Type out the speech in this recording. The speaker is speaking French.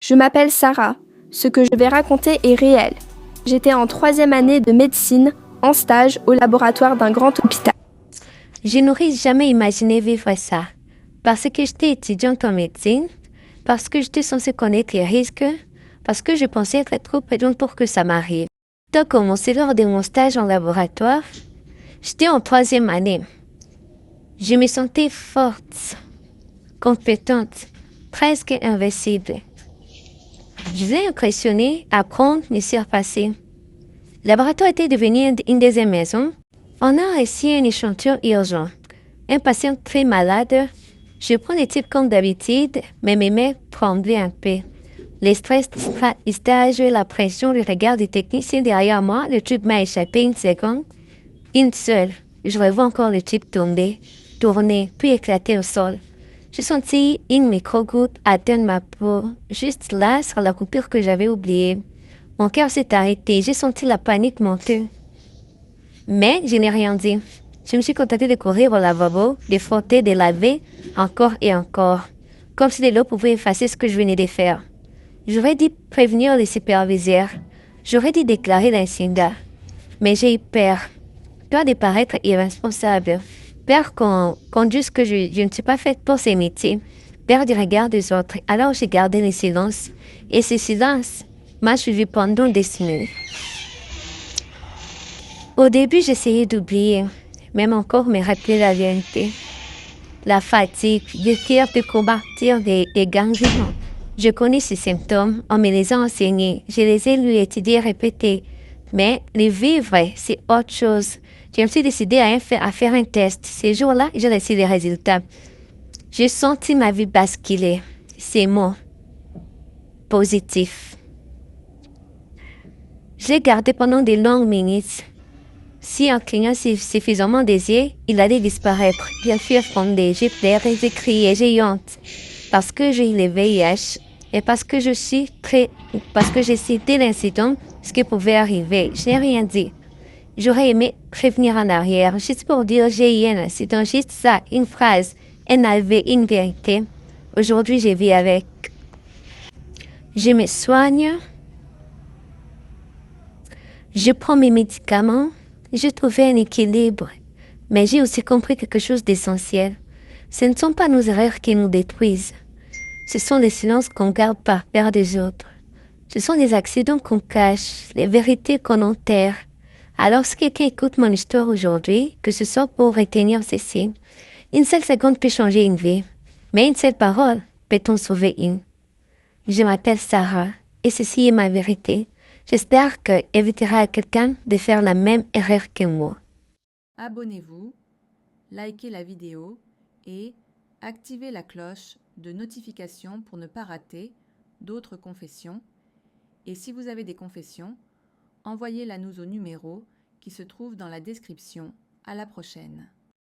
Je m'appelle Sarah. Ce que je vais raconter est réel. J'étais en 3e année de médecine, en stage au laboratoire d'un grand hôpital. Je n'aurais jamais imaginé vivre ça. Parce que j'étais étudiante en médecine, parce que j'étais censée connaître les risques, parce que je pensais être trop prudente pour que ça m'arrive. Tout a commencé lors de mon stage en laboratoire. J'étais en 3e année. Je me sentais forte, compétente, presque invincible. J'étais impressionnée à apprendre me surpasser. Le laboratoire était devenu une deuxième maison. On a reçu un échantillon urgent. Un patient très malade. Je prends les types comme d'habitude, mais mes mains tremblaient un peu. Le stress du stage, la pression, le regard des techniciens derrière moi, le tube m'a échappé une seconde. Une seule. Je revois encore le tube tomber, tourner, puis éclater au sol. J'ai senti une micro-goutte atteindre ma peau, juste là, sur la coupure que j'avais oubliée. Mon cœur s'est arrêté, j'ai senti la panique monter. Mais je n'ai rien dit. Je me suis contentée de courir au lavabo, de frotter, de laver, encore et encore, comme si de l'eau pouvait effacer ce que je venais de faire. J'aurais dû prévenir les superviseurs. J'aurais dû déclarer l'incident. Mais j'ai eu peur. Peur de paraître irresponsable. Peur qu'on dise que je ne suis pas faite pour ces métiers. Peur du regard des autres. Alors j'ai gardé le silence. Et ce silence m'a suivi pendant des semaines. Au début, j'essayais d'oublier, même encore me rappeler la vérité. La fatigue, le cœur de combattre des gangrènes. Je connais ces symptômes, on me les a enseignés, je les ai lus, étudiés, répétés. Mais les vivre, c'est autre chose. Je me suis décidée à faire un test. Ces jours-là, j'ai reçu les résultats. J'ai senti ma vie basculer. Ces mots positifs. Je l'ai gardé pendant de longues minutes. Si un client suffisamment désiré, il allait disparaître. Bien sûr, fondé, j'ai pleuré, j'ai crié, j'ai honte. Parce que j'ai le VIH et parce que j'ai cité l'incident, ce qui pouvait arriver. Je n'ai rien dit. J'aurais aimé revenir en arrière, juste pour dire j'ai eu un incident, juste ça, une phrase, un aveu, une vérité. Aujourd'hui, je vis avec. Je me soigne. Je prends mes médicaments. J'ai trouvé un équilibre. Mais j'ai aussi compris quelque chose d'essentiel. Ce ne sont pas nos erreurs qui nous détruisent. Ce sont les silences qu'on garde par peur des autres. Ce sont les accidents qu'on cache, les vérités qu'on enterre. Alors si quelqu'un écoute mon histoire aujourd'hui, que ce soit pour retenir ceci, une seule seconde peut changer une vie. Mais une seule parole peut en sauver une. Je m'appelle Sarah et ceci est ma vérité. J'espère qu'elle évitera à quelqu'un de faire la même erreur que moi. Abonnez-vous, likez la vidéo et activez la cloche de notification pour ne pas rater d'autres confessions. Et si vous avez des confessions, envoyez-la nous au numéro qui se trouve dans la description. À la prochaine.